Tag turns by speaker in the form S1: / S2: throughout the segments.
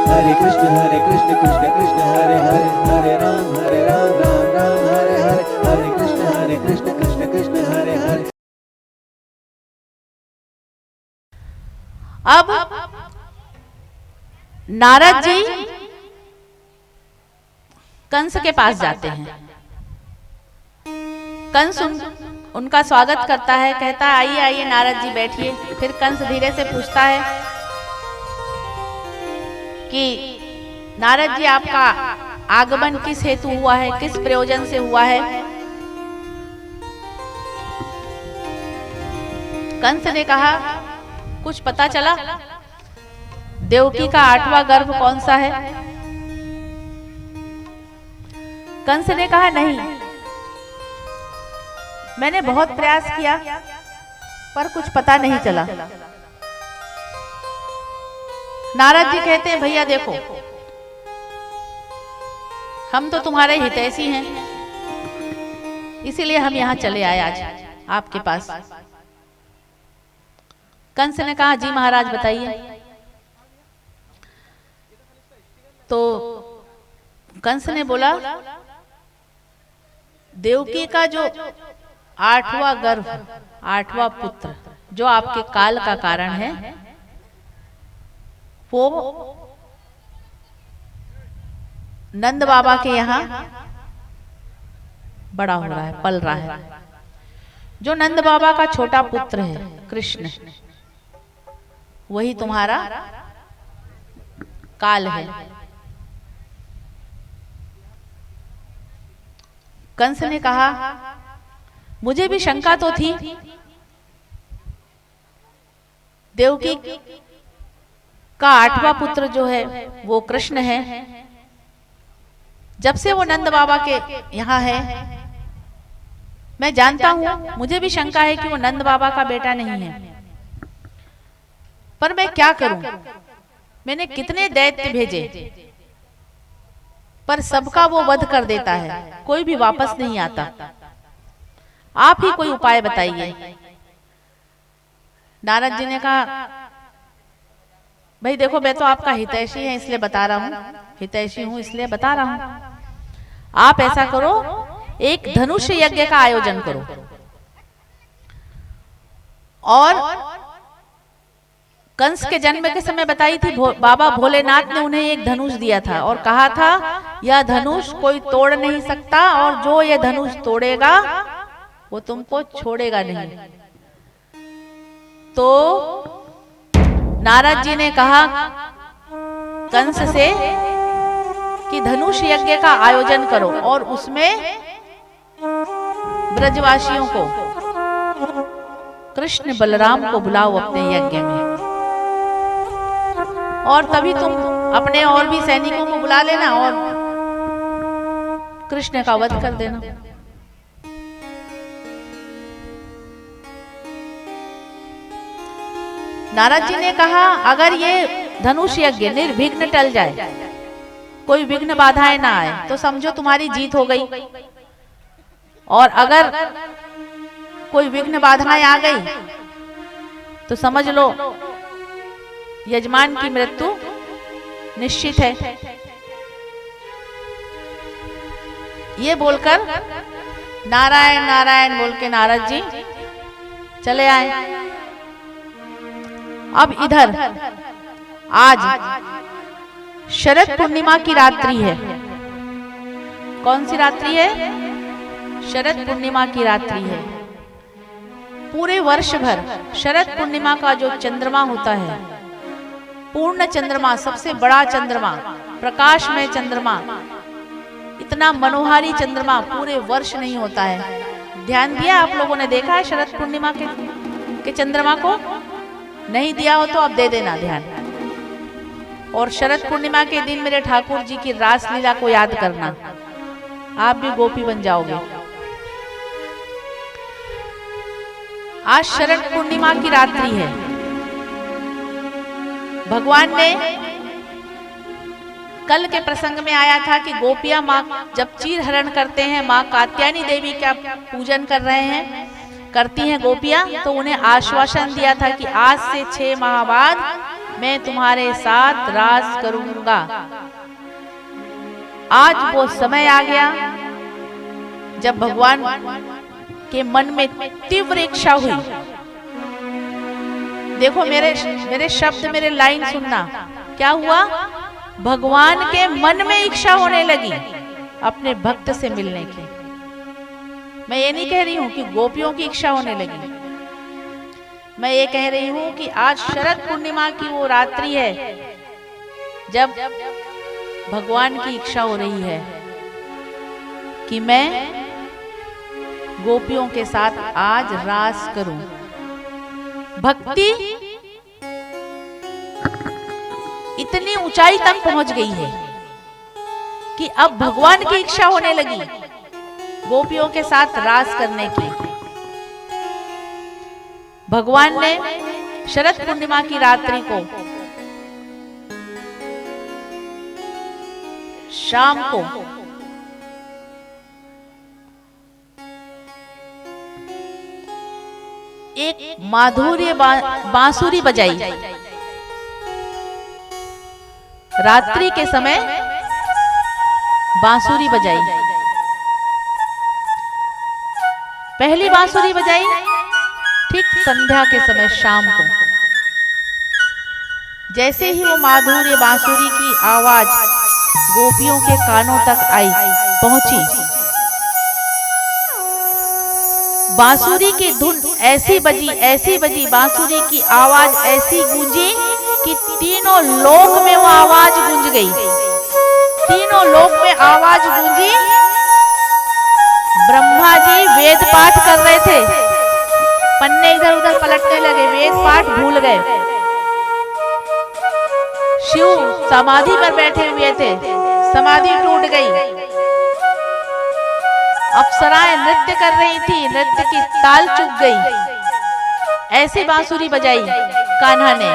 S1: हरे कृष्ण कृष्ण कृष्ण हरे हरे, हरे राम राम राम हरे हरे, हरे कृष्ण कृष्ण कृष्ण हरे हरे।
S2: अब नारद जी कंस के पास जाते हैं। कंस उनका स्वागत करता है, कहता है आइए आइए नारद जी बैठिए। फिर कंस धीरे से पूछता है कि नारद जी आपका आगमन किस हेतु हुआ है, किस प्रयोजन से हुआ है। कंस ने कहा कुछ पता चला, देवकी का 8वां गर्भ कौन सा है। कंस ने कहा नहीं, मैंने बहुत प्रयास किया पर कुछ पता नहीं चला। नारद जी कहते हैं भैया देखो, हम तो तुम्हारे हितैषी हैं, इसीलिए हम यहां चले आए आज आपके पास। कंस ने कहा जी महाराज बताइए। तो कंस ने बोला देवकी का जो 8वां गर्भ, 8वां पुत्र जो आपके काल का कारण है, वो नंद बाबा के यहाँ बड़ा हो रहा है, पल रहा है। जो नंद बाबा का छोटा पुत्र है कृष्ण, वही तुम्हारा काल है। कंस ने कहा मुझे भी शंका तो थी, देवकी का 8वां पुत्र जो है वो कृष्ण है। जब से वो नंद बाबा के यहाँ है मैं जानता हूं, मुझे भी शंका है कि वो नंद बाबा का बेटा नहीं है। पर मैं क्या करूं, मैंने कितने दैत्य भेजे पर सबका वो वध कर देता है, कोई भी वापस नहीं आता। आप ही कोई उपाय बताइए। नारद जी ने कहा भाई देखो, मैं तो आपका हितैषी है इसलिए बता रहा हूं, हितैषी हूं इसलिए बता रहा हूं। आप ऐसा करो, एक धनुष यज्ञ का आयोजन करो और कंस के जन्म के समय बताई थी बाबा भोलेनाथ ने उन्हें एक धनुष दिया था और कहा था यह धनुष कोई तोड़ नहीं सकता और जो यह धनुष तोड़ेगा वो तुमको छोड़ेगा नहीं। तो नारद जी ने कहा कंस से कि धनुष यज्ञ का आयोजन करो और उसमें ब्रजवासियों को, कृष्ण बलराम को बुलाओ अपने यज्ञ में, और तभी तुम अपने और भी सैनिकों को बुला लेना और कृष्ण का वध कर देना। नारद जी ने कहा अगर ये धनुष यज्ञ निर्विघ्न टल जाए, कोई विघ्न बाधाएं ना आए, तो समझो तुम्हारी जीत हो गई। और अगर कोई विघ्न बाधाएं आ गई तो समझ लो यजमान की मृत्यु निश्चित है। ये बोलकर नारायण नारायण बोल के नारद जी चले आए। अब इधर आज शरद पूर्णिमा की रात्रि है। कौन सी रात्रि है? शरद पूर्णिमा की रात्रि है। पूरे वर्ष भर शरद पूर्णिमा का जो चंद्रमा होता है, पूर्ण चंद्रमा, सबसे बड़ा चंद्रमा, प्रकाश में चंद्रमा, इतना मनोहारी चंद्रमा पूरे वर्ष नहीं होता है। ध्यान दिया आप लोगों ने? देखा है शरद पूर्णिमा के चंद्रमा को? नहीं दिया हो तो अब दे देना ध्यान। और शरद पूर्णिमा के दिन मेरे ठाकुर जी की रासलीला को याद करना, आप भी गोपी बन जाओगे। आज शरद पूर्णिमा की रात्रि है। भगवान ने कल के प्रसंग में आया था कि गोपियां माँ जब चीर हरण करते हैं, माँ कात्यायनी देवी का पूजन कर रहे हैं, करती हैं गोपियां, तो उन्हें आश्वासन दिया था कि आज से 6 माह बाद मैं तुम्हारे साथ राज करूंगा। आज वो समय आ गया जब भगवान के मन में तीव्र इच्छा हुई। देखो मेरे शब्द, मेरे लाइन सुनना। क्या हुआ? भगवान के मन में इच्छा होने लगी अपने भक्त से मिलने की। मैं ये नहीं कह रही हूं कि गोपियों की इच्छा होने लगी। मैं ये कह रही हूं कि आज शरद पूर्णिमा की वो रात्रि है जब भगवान की इच्छा हो रही है कि मैं गोपियों के साथ आज रास करूं। भक्ति इतनी ऊंचाई तक पहुंच गई है कि अब भगवान की इच्छा होने लगी गोपियों के साथ रास करने की। भगवान ने शरद पूर्णिमा की रात्रि को, शाम को एक माधुर्य बांसुरी बजाई। रात्रि के समय बांसुरी बजाई। पहली बांसुरी बजाई ठीक संध्या के समय, शाम को। जैसे ही वो माधुर्य बांसुरी की आवाज गोपियों के कानों तक आई, पहुंची, बांसुरी की धुन ऐसी बजी, बांसुरी की आवाज ऐसी गूंजी कि तीनों लोक में वो आवाज गूंज गई। तीनों लोक में आवाज गूंजी। ब्रह्मा जी वेद पाठ कर रहे थे, पन्ने इधर उधर पलटने लगे, वेद पाठ भूल गए। शिव समाधि पर बैठे हुए थे, समाधि टूट गई। अप्सराएं नृत्य कर रही थी, नृत्य की ताल चुक गई। ऐसी बांसुरी बजाई कान्हा ने।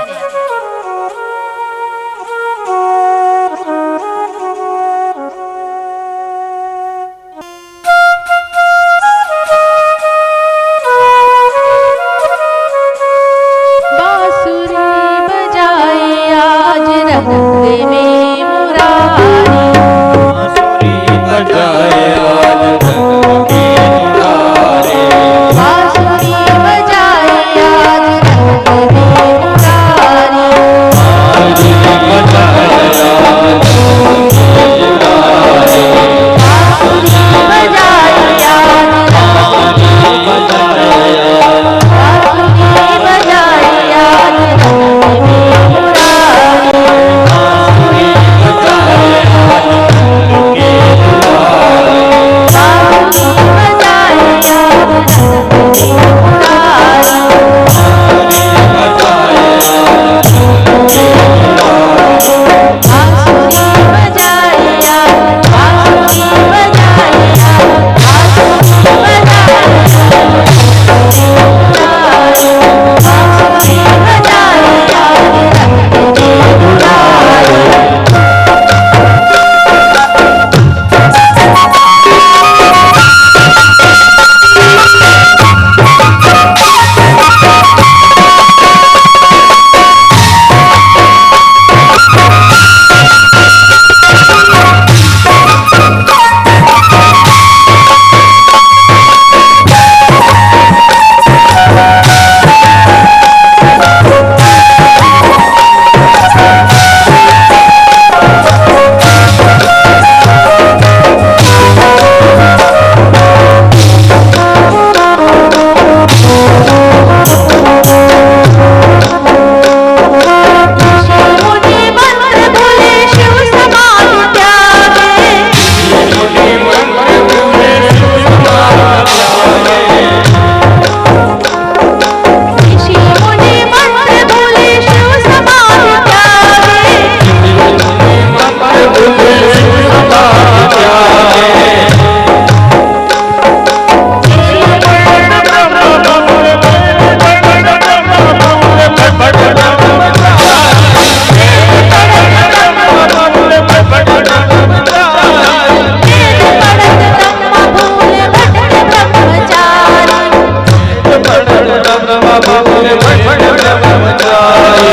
S3: ब्रह्मचारी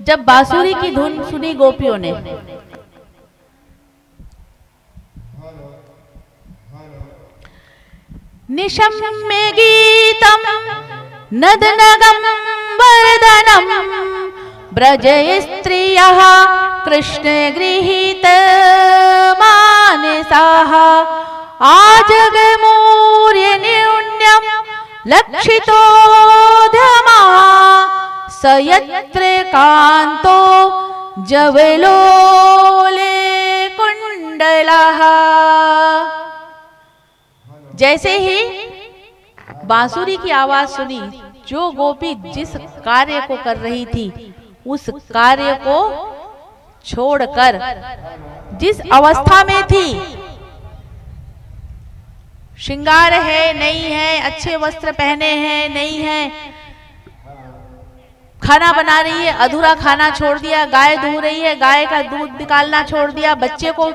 S2: जब बांसुरी की धुन सुनी गोपियों ने, निशम्य गीतम नदनगम वरदनम ब्रज स्त्रियः कृष्ण गृहीत मानसाः आजगमूर्य न्यून्यम लक्षितोद्यमा स यत्र कांतो जवलोले कुंडलः। जैसे ही बांसुरी की आवाज सुनी, जो गोपी जिस कार्य को कर रही थी उस कार्य को छोड़कर, जिस अवस्था में थी, श्रृंगार है नहीं है, अच्छे वस्त्र पहने हैं नहीं है, खाना बना रही है अधूरा खाना छोड़ दिया, गाय दूह रही है गाय का दूध निकालना छोड़ दिया, बच्चे को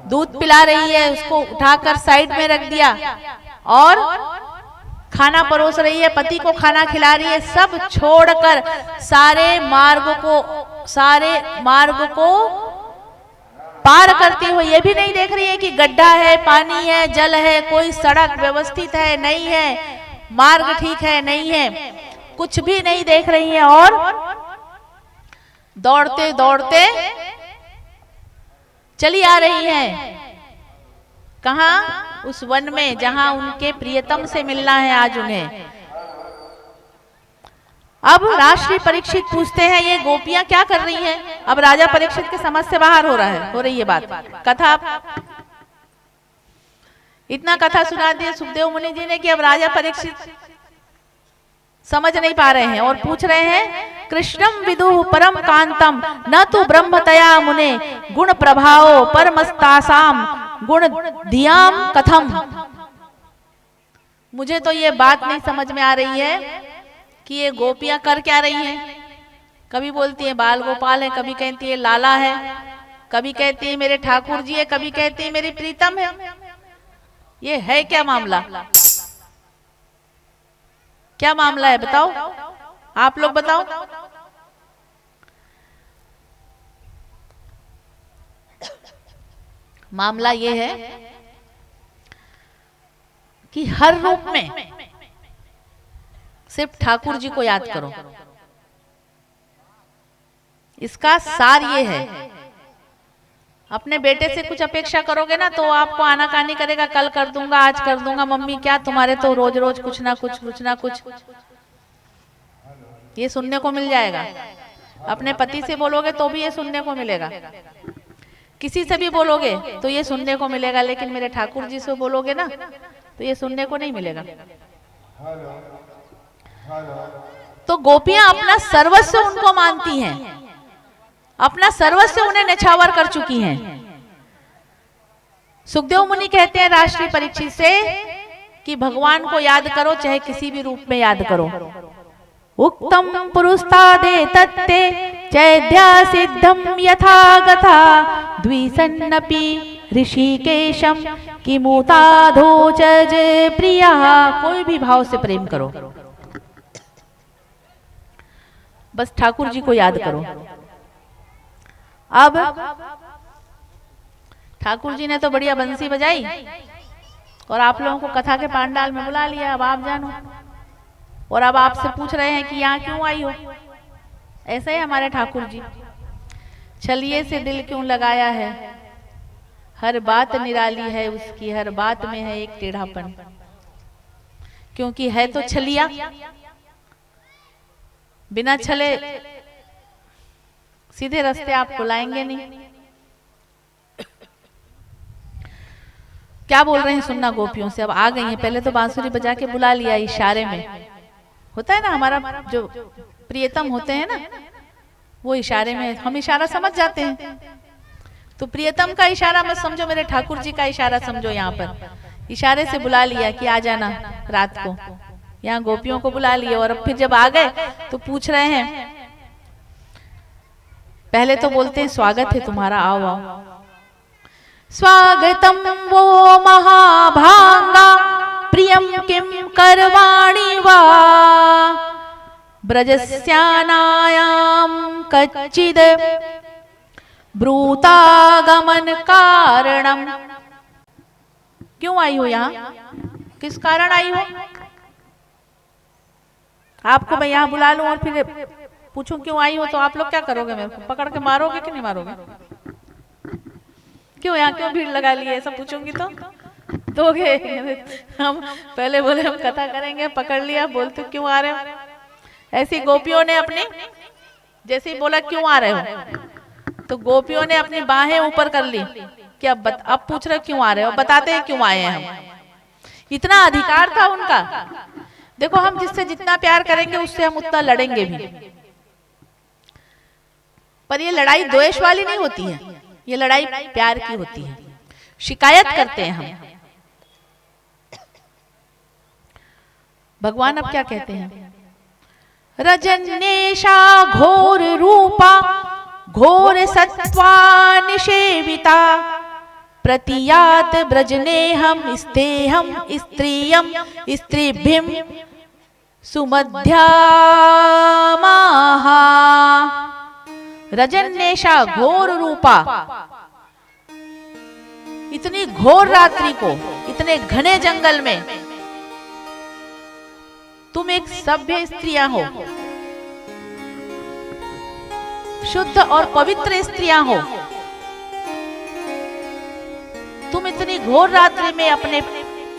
S2: दूध पिला रही है उसको उठाकर साइड में रख दिया और खाना परोस रही है, पति को खाना खिला रही है, सब छोड़कर सारे मार्ग को पार करती हुई, ये भी नहीं देख रही है कि गड्ढा है, पानी है, जल है, कोई सड़क व्यवस्थित है नहीं है, मार्ग ठीक है नहीं है, कुछ भी नहीं देख रही है और दौड़ते दौड़ते चली आ रही है। कहां? उस वन में जहां उनके प्रियतम से मिलना है आज उन्हें। अब राष्ट्रीय परीक्षित पूछते हैं ये गोपियां क्या कर रही हैं? अब राजा परीक्षित के समझ से बाहर हो रही है बात। कथा इतना कथा सुना दिया सुखदेव मुनि जी ने कि अब राजा परीक्षित समझ नहीं पा रहे हैं और पूछ रहे हैं, कृष्णम विदुः परम कांतम न तो ब्रह्मतया मुने गुण प्रभावो परमस्तासाम गुण धियाम कथम। मुझे तो ये बात नहीं समझ में आ रही है कि ये गोपियां कर क्या रही हैं। कभी बोलती है बाल गोपाल है, कभी कहती है लाला है, कभी कहती है मेरे ठाकुर जी है, कभी कहती है मेरी प्रीतम है। ये है क्या मामला? क्या मामला है बताओ, आप लोग बताओ। मामला ये है कि हर रूप में सिर्फ ठाकुर जी को याद करो। इसका सार ये है, अपने बेटे से कुछ अपेक्षा करोगे ना तो आपको आनाकानी करेगा, कल कर दूंगा, आज कर दूंगा, मम्मी क्या तुम्हारे तो रोज रोज कुछ ना कुछ ये सुनने को मिल जाएगा। अपने पति से बोलोगे तो भी ये सुनने को मिलेगा, किसी से भी बोलोगे तो ये सुनने को मिलेगा, लेकिन मेरे ठाकुर जी से बोलोगे ना तो ये सुनने को नहीं मिलेगा। तो गोपियां अपना सर्वस्व उनको मानती हैं, अपना सर्वस्व उन्हें निछावर कर चुकी हैं। सुखदेव मुनि कहते हैं राष्ट्रीय परीक्षित से कि भगवान को याद करो, चाहे किसी भी रूप में याद करो। उक्तम पुरुस्तादे तत्ते चैद्या सिद्धम यथा गथा द्विसन्नपि ऋषिकेशम किमुताधोचज प्रिया। कोई भी भाव से प्रेम करो, बस ठाकुर जी को याद करो। अब ठाकुर जी ने तो बढ़िया बंसी बजाई और आप लोगों को कथा के पांडाल में बुला लिया, अब आप जानो। और अब आपसे पूछ रहे हैं कि यहाँ क्यों आई हो। ऐसे ही हमारे ठाकुर जी, छलिए से दिल क्यों लगाया है, हर बात निराली है उसकी, हर बात में है एक टेढ़ापन। क्योंकि है तो छलिया, बिना छले सीधे रास्ते आपको लाएंगे नहीं। क्या बोल रहे हैं सुनना गोपियों से। अब आ गई हैं, पहले तो बांसुरी बजा के बुला लिया, इशारे में होता है ना, हमारा जो प्रियतम होते हैं ना वो इशारे में, हम इशारा समझ जाते हैं। तो प्रियतम का इशारा मत समझो, मेरे ठाकुर जी का इशारा समझो। यहाँ पर इशारे से बुला लिया कि आ जाना रात को, यहाँ गोपियों को बुला लिया। और अब फिर जब आ गए तो पूछ रहे हैं, पहले तो बोलते हैं स्वागत है तुम्हारा, आओ आओ। स्वागतम वो महाभांगा प्रियम किम करवाणी वा ब्रजस्यानायाम कच्चिद ब्रूतागमन कारणम। क्यों आई हो यहाँ, किस कारण आई हो? आपको मैं यहाँ बुला लूं और फिर पूछूं क्यों आई हो तो आप लोग क्या करोगे? मेरे को पकड़ के मारोगे कि नहीं मारोगे? क्यों यहाँ क्यों भीड़ लगा ली है, ऐसा पूछूंगी तो दोगे? हम पहले बोले हम कथा करेंगे, पकड़ लिया, बोलते क्यों आ रहे हो? ऐसी गोपियों ने अपनी, जैसे ही बोला क्यों आ रहे हो तो गोपियों ने अपनी बाहें ऊपर कर ली कि अब पूछ रहे क्यों आ रहे हो, बताते हैं क्यों आए हैं हम। इतना अधिकार था उनका। देखो हम जिससे जितना प्यार करेंगे उससे हम उतना लड़ेंगे भी, पर ये लड़ाई द्वेष वाली नहीं होती है, ये लड़ाई प्यार की होती है। शिकायत करते हैं हम। भगवान अब क्या कहते हैं? रजन्येषा घोर रूपा घोर सत्वा निषेविता प्रतियात ब्रजनेहम स्तेहम स्त्रियम स्त्रीभिम सुमध्यामाहा। रजन्येषा घोर रूपा, इतनी घोर रात्रि को, इतने घने जंगल में तुम एक सभ्य स्त्रियां हो, शुद्ध और पवित्र स्त्रियां हो, तुम इतनी घोर रात्रि में अपने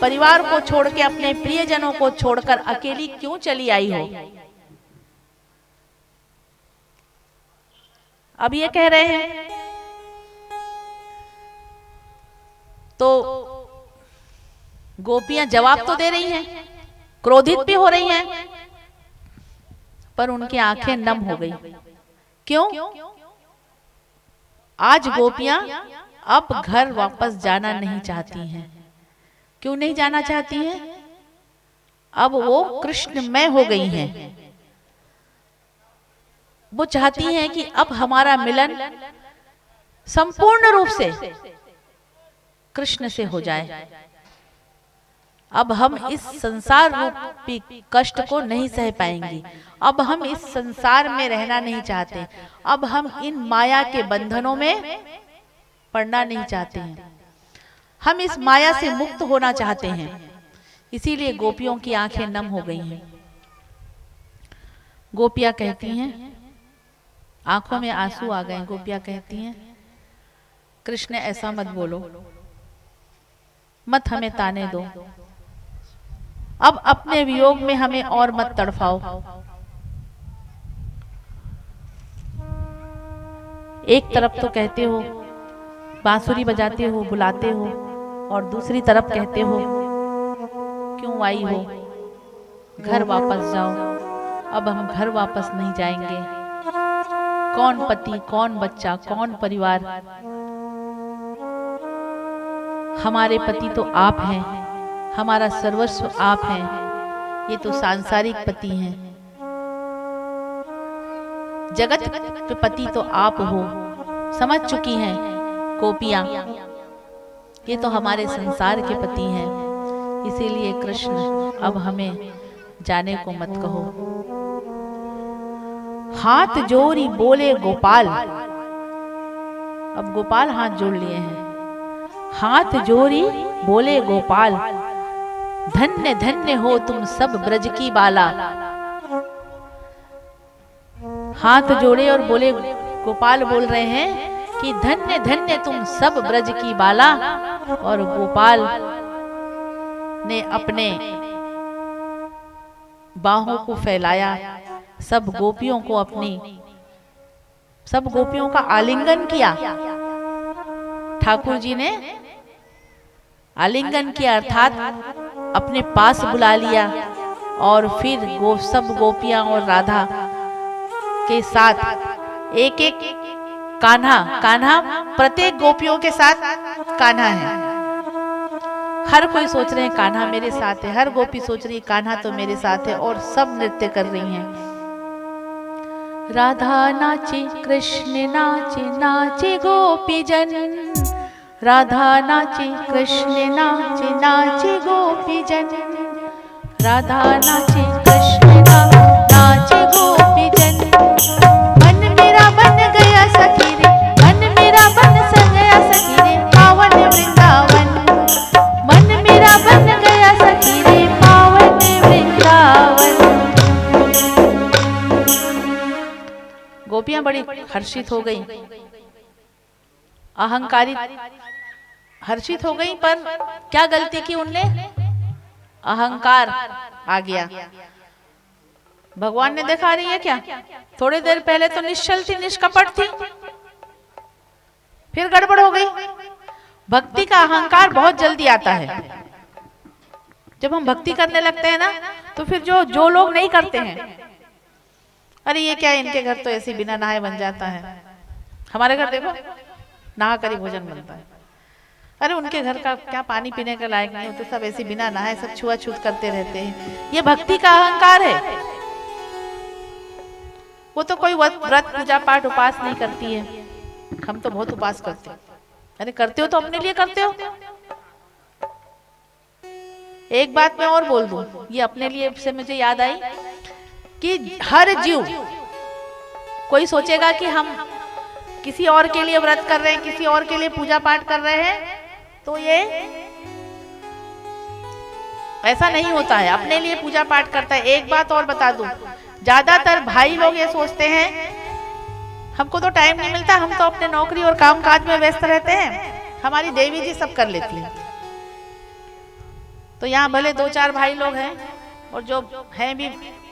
S2: परिवार को छोड़ के, अपने प्रियजनों को छोड़कर अकेली क्यों चली आई हो? अब ये कह रहे हैं तो गोपियां जवाब तो दे रही हैं, क्रोधित भी हो रही हैं, पर उनकी आंखें नम हो गई। क्यों? आज गोपियां अब घर वापस जाना नहीं चाहती हैं। क्यों नहीं जाना चाहती हैं? अब वो कृष्णमय हो गई हैं। वो चाहती हैं कि अब हमारा मिलन संपूर्ण रूप से कृष्ण से हो जाए। अब हम इस संसार रूपी कष्ट को नहीं सह पाएंगी। अब हम इस संसार में रहना नहीं चाहते। अब हम इन माया के बंधनों में पड़ना नहीं चाहते हैं। हम इस माया से मुक्त होना चाहते हैं। इसीलिए गोपियों की आंखें नम हो गई हैं। गोपियां कहती हैं, आंखों में आंसू आ गए। गोपियां कहती हैं, कृष्ण ऐसा मत बोलो, मत हमें ताने दो, अब अपने वियोग में हमें और मत तड़फाओ। एक तरफ तो कहते हो, बांसुरी बजाते हो, बुलाते हो, और दूसरी तरफ कहते हो क्यों आई हो, घर वापस जाओ। अब हम घर वापस नहीं जाएंगे। कौन पति, कौन बच्चा, कौन परिवार? हमारे पति तो आप हैं, हमारा सर्वस्व आप हैं। ये तो सांसारिक पति हैं। जगत के पति तो आप हो। समझ चुकी हैं गोपियां, ये तो हमारे संसार के पति हैं। इसीलिए कृष्ण अब हमें जाने को मत कहो। हाथ जोड़ी बोले गोपाल। अब गोपाल हाथ जोड़ लिए हैं। हाथ जोड़ी बोले गोपाल, धन्य धन्य हो तुम सब ब्रज की बाला। हाथ जोड़े और बोले, गोपाल बोल रहे हैं कि धन्य धन्य तुम सब ब्रज की बाला। और गोपाल ने अपने बाहों को फैलाया, सब गोपियों को सब गोपियों का आलिंगन किया। ठाकुर जी ने आलिंगन किया, अर्थात अपने पास बुला लिया। और फिर सब गोपियां और राधा के साथ एक एक कान्हा प्रत्येक गोपियों के साथ कान्हा है। हर कोई सोच रहे हैं कान्हा मेरे साथ है, हर गोपी सोच रही है कान्हा तो मेरे साथ है, और सब नृत्य कर रही हैं। राधा नाचे, कृष्ण नाचे, नाचे गोपी जन। राधा नाचे, कृष्ण नाचे, नाचे गोपी जन। राधा नाचे, कृष्ण नाचे, गोपी जन। मन मेरा गोपियां बड़ी हर्षित हो गई, अहंकारी हर्षित हो गई, पर क्या गलती की उनने? अहंकार आ गया। भगवान ने देखा रही है क्या, थोड़ी देर पहले तो निश्चल थी, निष्कपट थी, फिर गड़बड़ हो गई। भक्ति का अहंकार बहुत जल्दी आता है। जब हम भक्ति करने लगते हैं ना, तो फिर जो लोग नहीं करते हैं, अरे ये क्या, इनके घर तो ऐसे बिना नहाए बन जाता है, हमारे घर देखो नहा कर ही भोजन बनता है, अरे उनके घर का क्या पानी पीने का लायक नहीं होते, सब ऐसे बिना नहाए सब छुआछूत करते रहते हैं। ये भक्ति का अहंकार है। वो तो कोई व्रत पूजा पाठ उपास नहीं करती है, हम तो बहुत उपास करते हैं। अरे करते हो तो अपने लिए करते हो। एक बात मैं और बोल दूं, ये अपने लिए से मुझे याद आई कि हर जीव, कोई सोचेगा कि हम किसी और के लिए व्रत कर रहे हैं, किसी और के लिए पूजा पाठ कर रहे हैं, तो ये ऐसा नहीं होता है, अपने लिए पूजा पाठ करता है। एक बात और बता दूं, ज्यादातर भाई लोग ये सोचते हैं हमको तो टाइम नहीं मिलता, हम तो अपने नौकरी और काम काज में व्यस्त रहते हैं, हमारी देवी जी सब कर लेती है। तो यहाँ भले 2-4 भाई लोग हैं, और जो हैं भी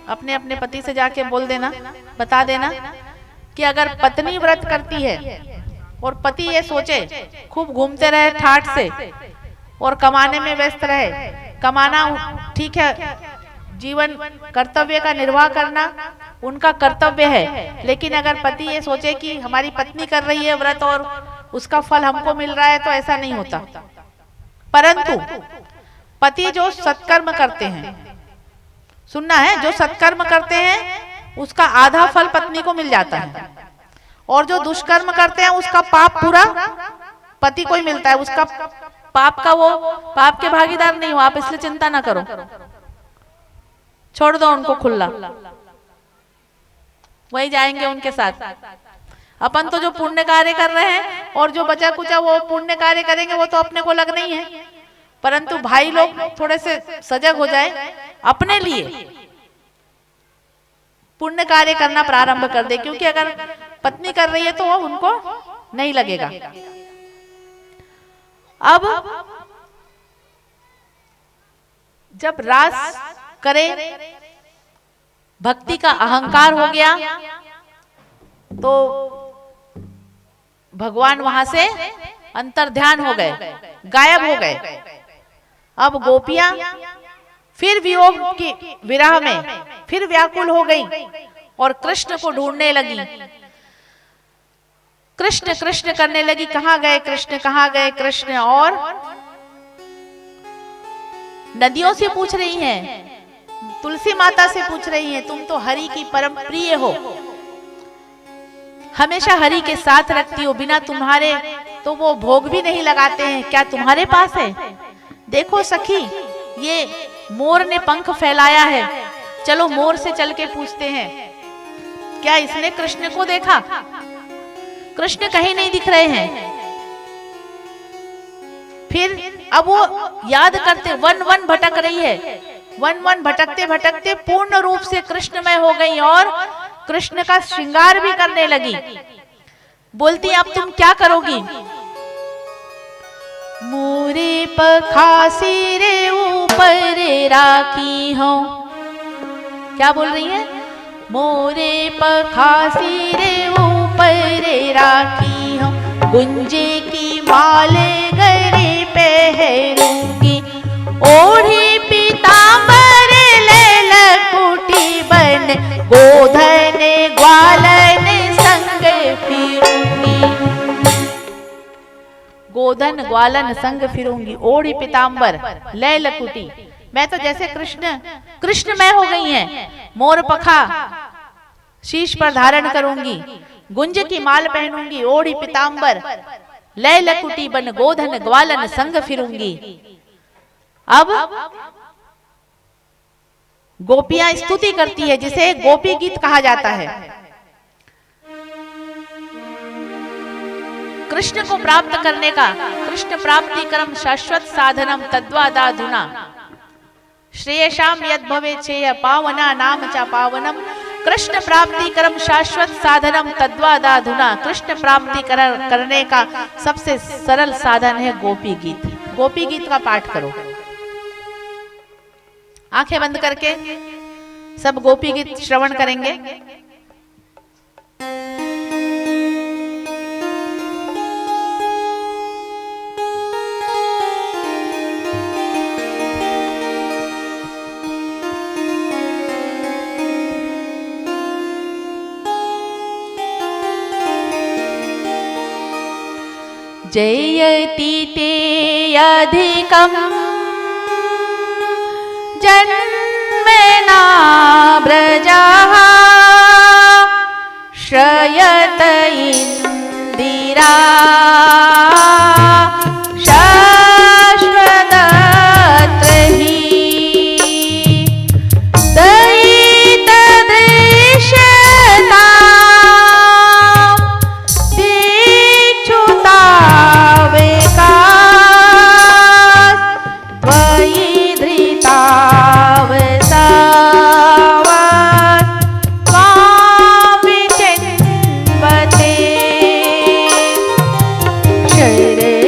S2: अपने अपने पति से जाके बोल देना, बता देना कि अगर पत्नी व्रत करती है और पति ये सोचे खूब घूमते रहे ठाठ से और कमाने में व्यस्त रहे, कमाना ठीक है, जीवन कर्तव्य का निर्वाह करना उनका कर्तव्य है, लेकिन अगर पति ये सोचे कि हमारी पत्नी कर रही है व्रत और उसका फल हमको मिल रहा है, तो ऐसा नहीं होता। परंतु पति जो सत्कर्म करते हैं, सुनना है, जो सत्कर्म करते हैं उसका आधा फल पत्नी को मिल जाता है, और जो दुष्कर्म करते हैं उसका पाप पूरा पति को ही मिलता है। उसका पाप का वो पाप के भागीदार नहीं हो आप, इसलिए चिंता ना करो, छोड़ दो उनको खुला, वही जाएंगे उनके साथ। अपन तो जो पुण्य कार्य कर रहे हैं और जो बचा कुचा वो पुण्य कार्य करेंगे, वो तो अपने को लग नहीं है। परंतु भाई लोग थोड़े से सजग हो जाए, अपने लिए पुण्य कार्य करना प्रारंभ कर दे, क्योंकि अगर पत्नी कर रही है तो वो उनको नहीं लगेगा। अब जब रास करे, भक्ति का अहंकार हो गया, तो भगवान वहां से अंतर्ध्यान हो गए, गायब हो गए। अब गोपियां फिर वियोग की विरह में फिर व्याकुल हो गई और कृष्ण को ढूंढने लगी, कृष्ण कृष्ण करने लगी, कहां गए कृष्ण, कहां गए कृष्ण। और नदियों से पूछ रही हैं, तुलसी माता से पूछ रही हैं, तुम तो हरि की परम प्रिय हो, हमेशा हरि के साथ रखती हो, बिना तुम्हारे तो वो भोग भी नहीं लगाते हैं, क्या तुम्हारे पास है? देखो सखी, ये मोर ने पंख फैलाया है, चलो मोर से चल के पूछते हैं, क्या इसने कृष्ण को देखा? कृष्ण कहीं नहीं दिख रहे हैं। फिर अब वो याद करते, वन वन भटक रही है, वन वन भटकते भटकते पूर्ण रूप से कृष्णमय हो गई और कृष्ण का श्रृंगार भी करने लगी। बोलती, अब तुम क्या करोगी? मोरे पखासी रे ऊपर राखी हो, क्या बोल रही है? मोरे पखासी रे ऊपर राखी हो, गुंजे की माले गरी पहरूंगी, ओढ़ी पीतांबर लैल कुटी बन, गोधन ग्वालन संग फिरूंगी, गोधन ग्वालन संग फिरूंगी, ओढ़ी पीतांबर लैल कुटी। मैं तो जैसे कृष्णमय हो गई हैं, मोर पखा शीश पर धारण करूंगी, गुंज की माल पहनूंगी, ओढ़ी पीतांबर लैल कुटी बन, गोधन ग्वालन संग फिरूंगी। अब गोपियां स्तुति करती है, जिसे गोपी गीत कहा जाता है। कृष्ण को प्राप्त करने का, कृष्ण प्राप्ति क्रम शाश्वत साधनम तद्वादाधुना, श्रेयशाम यद भवे चेय पावना नाम च पावनम, कृष्ण प्राप्ति करम शाश्वत साधनम तद्वादाधुना। कृष्ण प्राप्ति करने का सबसे सरल साधन है गोपी गीत। गोपी गीत का पाठ करो, आंखें बंद करके सब गोपी गीत श्रवण करेंगे। जयति ते अधिकम् जन्मना व्रजाः श्रयत इन्दिरा शाश्वतत्र हि दयितदृश्यता
S3: Shri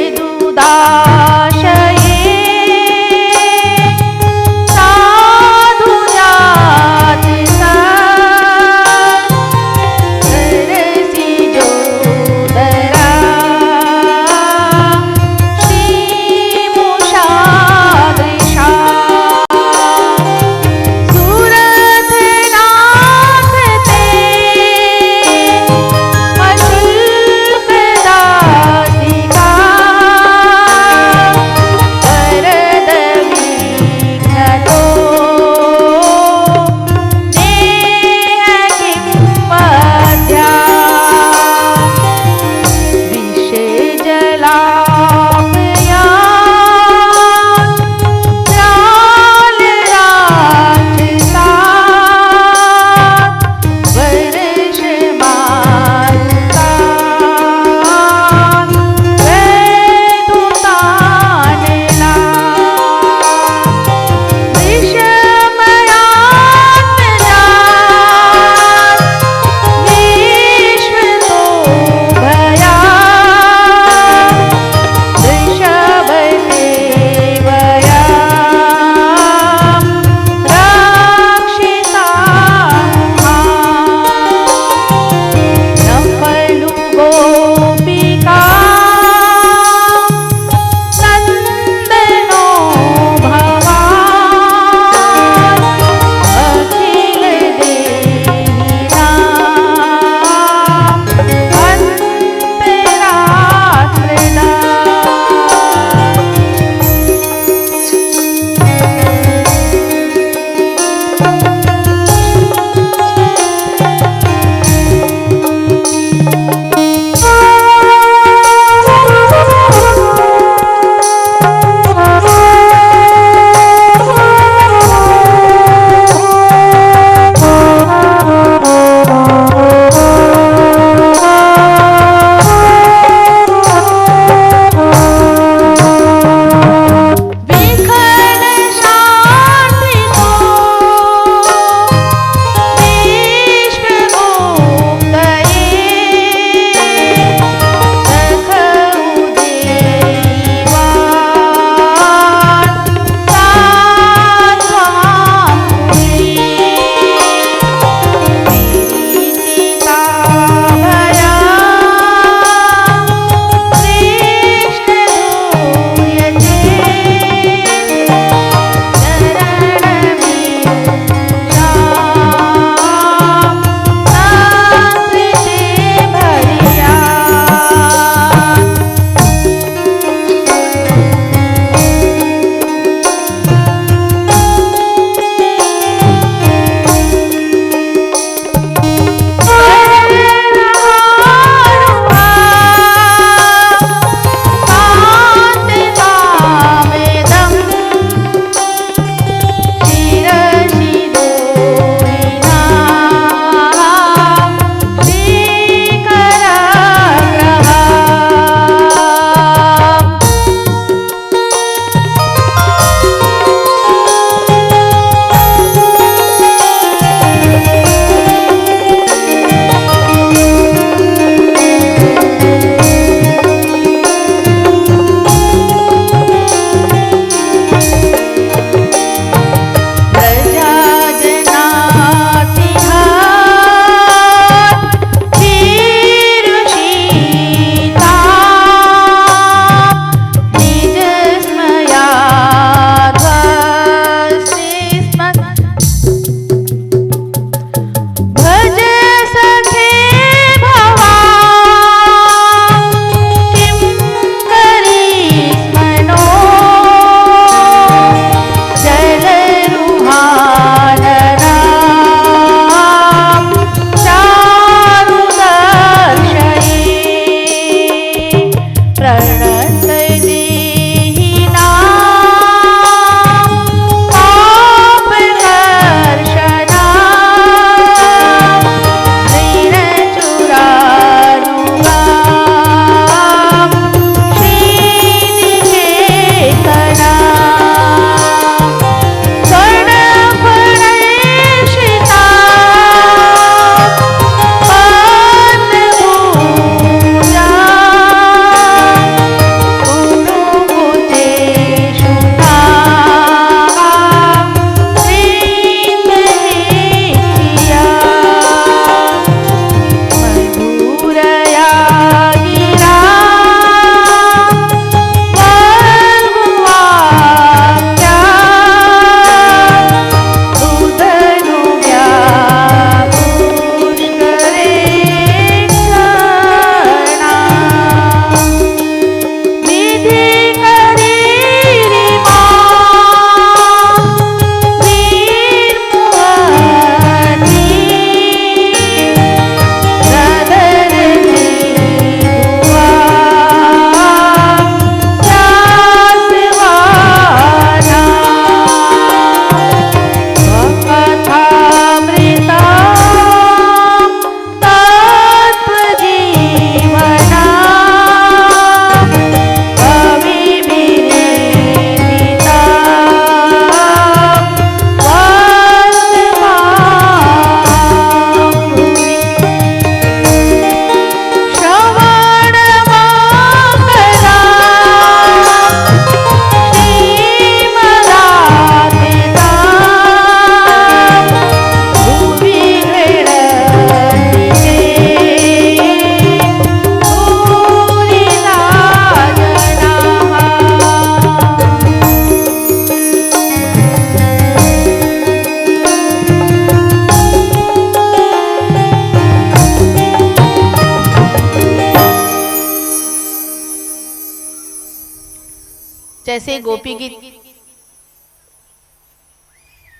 S2: जैसे ही गोपी गीत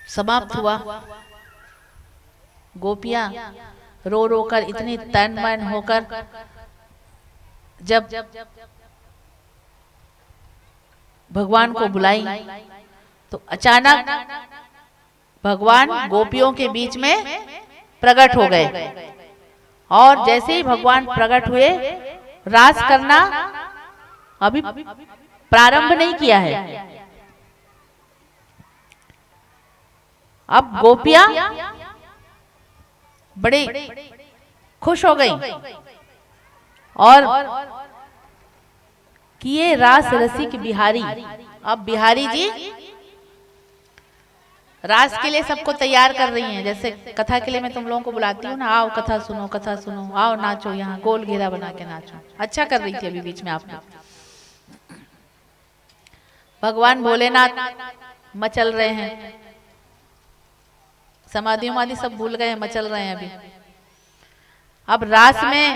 S2: समाप्त हुआ, गोपियां रो रो कर इतनी तन मन होकर जब भगवान को बुलाई तो अचानक भगवान गोपियों के बीच में प्रकट हो गए। और जैसे ही भगवान प्रकट हुए, रास करना अभी प्रारंभ नहीं किया है। अब गोपियां बड़े खुश हो गई और किए रास रसिक बिहारी। अब बिहारी जी रास के लिए सबको तैयार कर रही हैं। जैसे कथा के लिए मैं तुम लोगों को बुलाती हूँ ना, आओ कथा सुनो, आओ नाचो, यहाँ गोल घेरा बना के नाचो। अच्छा कर रही थी अभी बीच में आपने। भगवान भोलेनाथ मचल रहे हैं, समाधि उमाधि सब भूल गए हैं, मचल रहे हैं अभी। अब रास में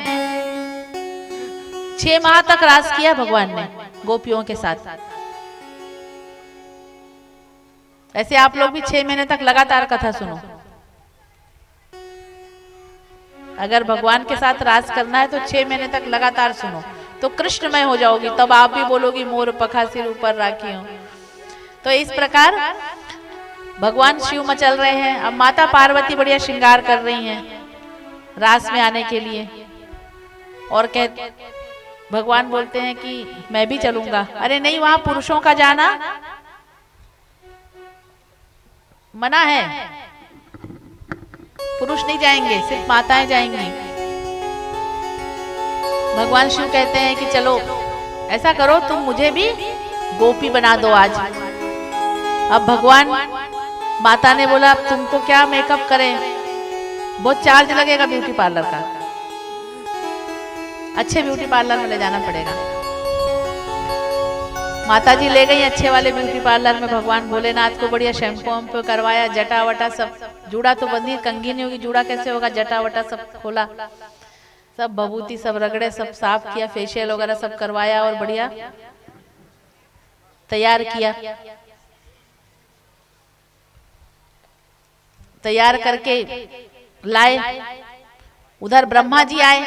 S2: 6 माह तक रास किया भगवान ने गोपियों के साथ। ऐसे आप लोग भी 6 महीने तक लगातार कथा सुनो। अगर भगवान के साथ रास करना है तो 6 महीने तक लगातार सुनो, तो कृष्णमय हो जाओगी। तब आप भी बोलोगी मोर पखा सिर ऊपर राखी हूं। तो इस प्रकार भगवान शिव मचल रहे हैं। अब माता पार्वती बढ़िया श्रृंगार कर रही हैं रास में आने के लिए। और भगवान बोलते हैं कि मैं भी चलूंगा। अरे नहीं, वहां पुरुषों का जाना मना है, पुरुष नहीं जाएंगे, सिर्फ माताएं जाएंगी। भगवान शिव कहते हैं कि चलो ऐसा करो, तुम मुझे भी गोपी बना दो आज। अब भगवान माता ने बोला अब तुमको क्या मेकअप करें, बहुत चार्ज लगेगा ब्यूटी पार्लर का, अच्छे ब्यूटी पार्लर में ले जाना पड़ेगा। माता जी ले गई अच्छे वाले ब्यूटी पार्लर में। भगवान भोलेनाथ को बढ़िया शैम्पू वैम्पू करवाया, जटा वटा सब, जूड़ा तो बंदी कंघी नहीं होगी, जूड़ा कैसे होगा, जटा वटा सब खोला, सब बबूती सब रगड़े, सब साफ किया, फेशियल वगैरह सब करवाया और बढ़िया तैयार किया। तैयार करके लाए। उधर ब्रह्मा जी आए।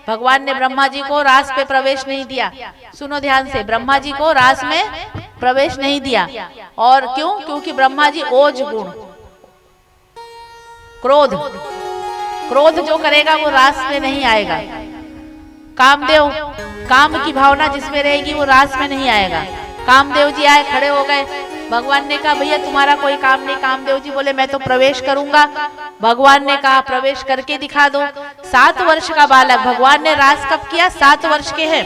S2: भगवान ने ब्रह्मा जी को रास पे प्रवेश नहीं दिया। सुनो ध्यान से, ब्रह्मा जी को रास में प्रवेश नहीं दिया। और क्यों? क्योंकि ब्रह्मा जी ओज गुण, क्रोध जो करेगा वो रास में नहीं आएगा। कामदेव, काम की भावना जिसमें रहेगी वो रास में नहीं आएगा। कामदेव जी आए, खड़े हो गए। भगवान ने कहा भैया तुम्हारा कोई काम नहीं। कामदेव जी बोले मैं तो प्रवेश करूंगा। भगवान ने कहा प्रवेश करके दिखा दो। 7 वर्ष का बालक, भगवान ने रास कब किया? 7 वर्ष के हैं।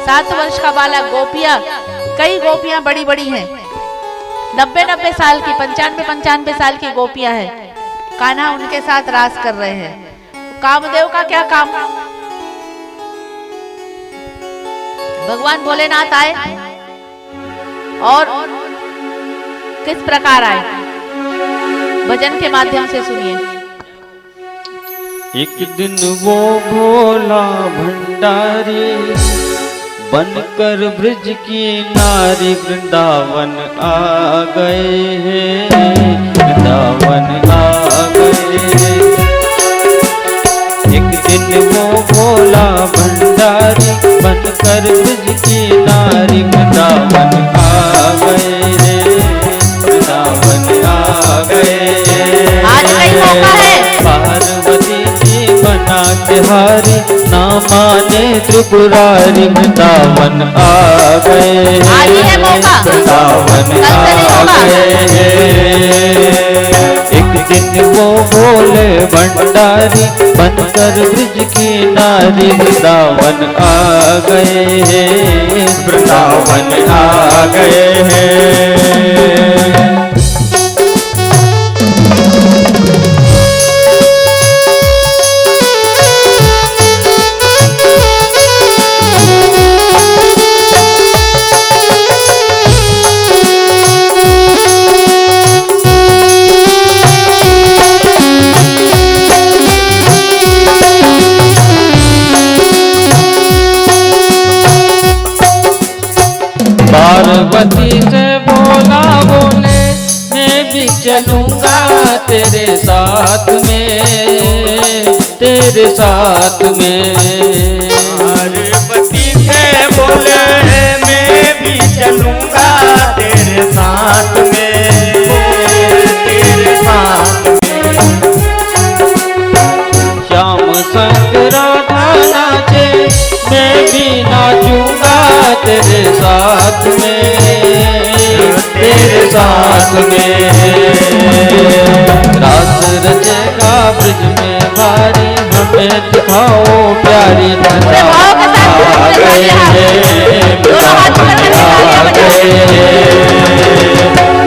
S2: 7 वर्ष का बालक, गोपियां, कई गोपियां बड़ी बड़ी हैं, 90-90 साल की, 95-95 साल की गोपियां हैं। कान्हा उनके साथ रास कर रहे हैं। कामदेव का क्या काम? भगवान भोलेनाथ आए और किस प्रकार आए, भजन के माध्यम से सुनिए।
S3: एक दिन वो भोला भंडारी बनकर ब्रज की नारी वृंदावन आ गए हैं, वृंदावन आ गए हैं। एक दिन वो भोला भंडारी बनकर ब्रज की नारी वृंदावन आ गए हैं, वृंदावन आ गए हैं।
S2: आज कई मौका है।
S3: पार्वती जी बना के हारी, ना माने त्रिपुरारी, वृंदावन आ गए हैं,
S2: आज ही है मौका,
S3: वृंदावन आ गए हैं। एक दिन वो भोले भंडारी बनकर ब्रज की नारी वृंदावन आ गए हैं, वृंदावन आ गए हैं। पार्वती से बोला बोले मैं भी चलूंगा तेरे साथ में, तेरे साथ में।
S4: पार्वती से बोले मैं भी चलूंगा तेरे साथ में, तेरे साथ में।
S3: श्याम संग राधा नाचे मैं भी नाचूंगा तेरे साथ में, तेरे साथ में। रास रचेगा ब्रज में भारी हमें दिखाओ प्यारी नंदा आ गए हैं,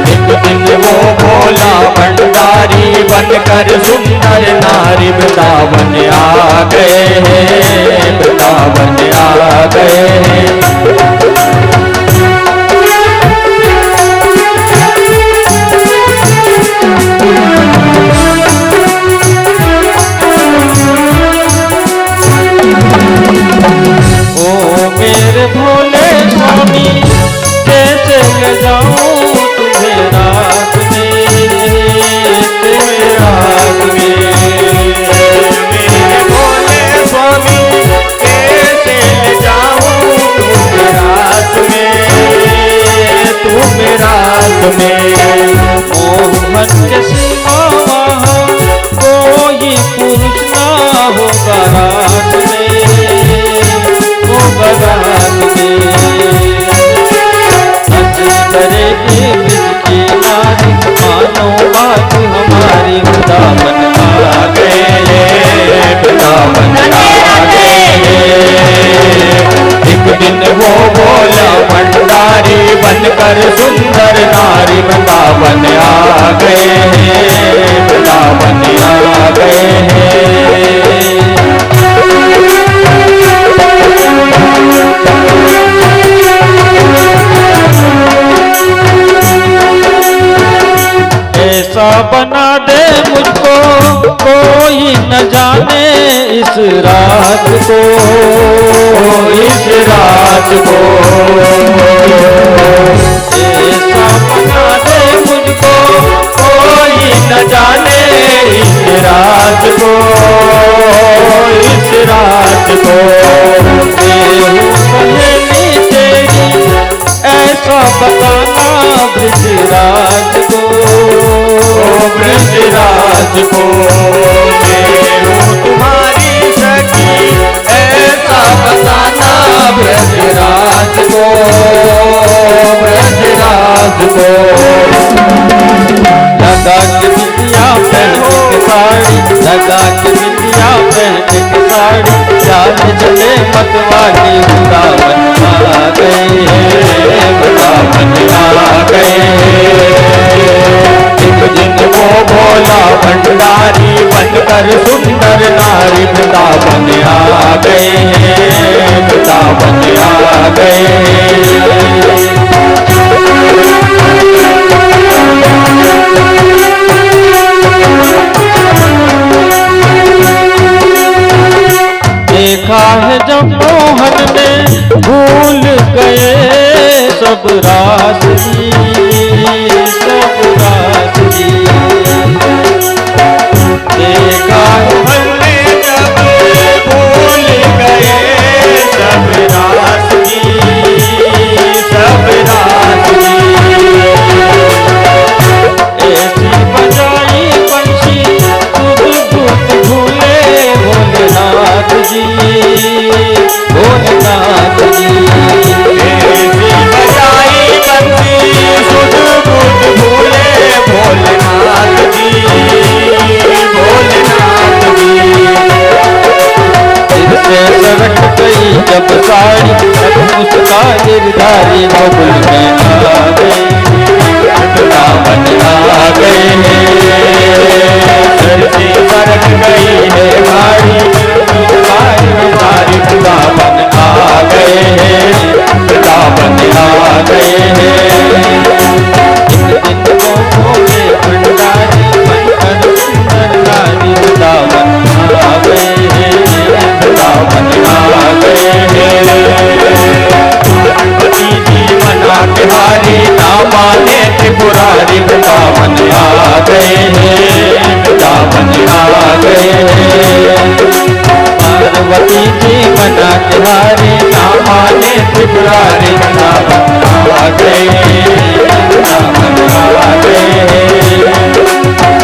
S4: एक दिन वो भोला भंडारी बनकर सुंदर नारी वृंदावन आ गए हैं, वृंदावन आ गए हैं।
S3: ओ मेरे भोले स्वामी कैसे ले जाऊं तुम्हें रात में, तेरे रात में।
S4: मेरे भोले स्वामी कैसे ले जाऊं तुम्हें रात में, तुम्हें रात में।
S3: मोहन के सिवा वहाँ कोई पुरुष ना होगा रात में, होगा रात में। करेगी किसकी नारी मानो आज हमारी वृंदावन आ गए,
S4: वृंदावन आ गए। एक दिन वो भोला भंडारी बनकर सुंदर नारी वृंदावन आ गए हैं, वृंदावन आ गए हैं।
S3: ऐसा बना दे मुझको कोई न जाने इस रात को,
S4: इस रात को।
S3: ऐसा बना दे मुझको
S4: कोई न जाने इस रात को, इस रात को।
S3: सहेली तेरी ऐसा बताना ब्रजराज को,
S4: ब्रजराज को। मैं हूँ तुम्हारी सखी ऐसा बताना ब्रजराज को, ब्रजराज को।
S3: लगा के बिंदिया पहन के साड़ी, लगा के बिंदिया पहन के साड़ी, चाल चले मतवाली वृंदावन आ गए हैं,
S4: वृंदावन आ गए। एक दिन वो भोला भंडारी बनकर सुंदर नारी वृंदावन आ गए हैं, वृंदावन आ गए।
S3: देखा है जब मोहन में भूल गए सब रास्ती, सब रास्ती। देखा है
S4: हमने जब भूल गए सब रास्ती, सब रास्ती।
S3: ऐसी बजाई बंशी सुध बुध भूले भोलेनाथ जी, भोलेनाथ जी।
S4: ऐसी बजाई बंसी सुध बुध भूले भोलेनाथ जी, भोलेनाथ जी।
S3: सिर से सरक गई जब साड़ी तब उसका गिरधारी बबुल में आ गए,
S4: वृंदावन आ गए हैं। सिर से सरक गई है गाड़ी, हमारी वृंदावन आ गए हैं, वृंदावन आ गए हैं।
S3: एक दिन वो भोले भंडारी बनकर सुंदर नारी वृंदावन आ गए हैं,
S4: वृंदावन आ गए हैं। पार्वती जी मना के हारे
S3: पार्वती जी मना के हारे, ना माने त्रिपुरारी, वृंदावन आ गए, वृंदावन आ गए।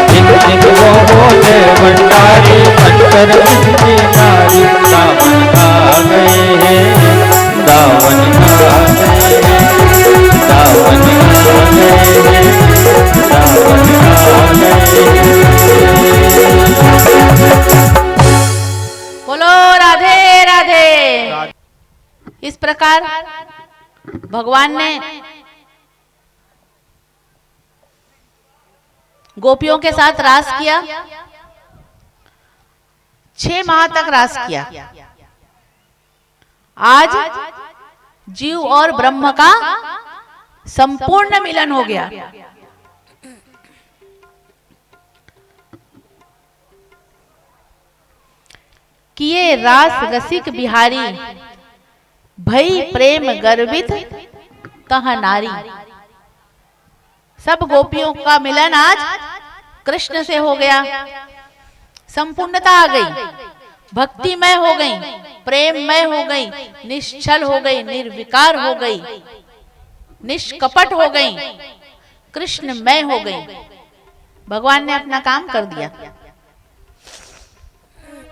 S3: दिन दिन वो बोले भंडारी, अंतर की नारी, वृंदावन आ गए, वृंदावन आ गए, वृंदावन आ गए, वृंदावन आ गए।
S2: बोलो राधे राधे। इस प्रकार भगवान ने गोपियों के साथ रास किया, 6 माह तक रास किया। आज जीव और ब्रह्म का संपूर्ण मिलन हो गया। किए रास रसिक बिहारी, भई प्रेम गर्वित कह नारी। सब गोपियों का मिलन आज कृष्ण से हो गया, संपूर्णता आ गई, भक्तिमय हो गई, प्रेममय हो गई, निश्चल हो गई, निर्विकार हो गई, निष्कपट हो गई, कृष्णमय हो गई। भगवान ने अपना काम कर दिया।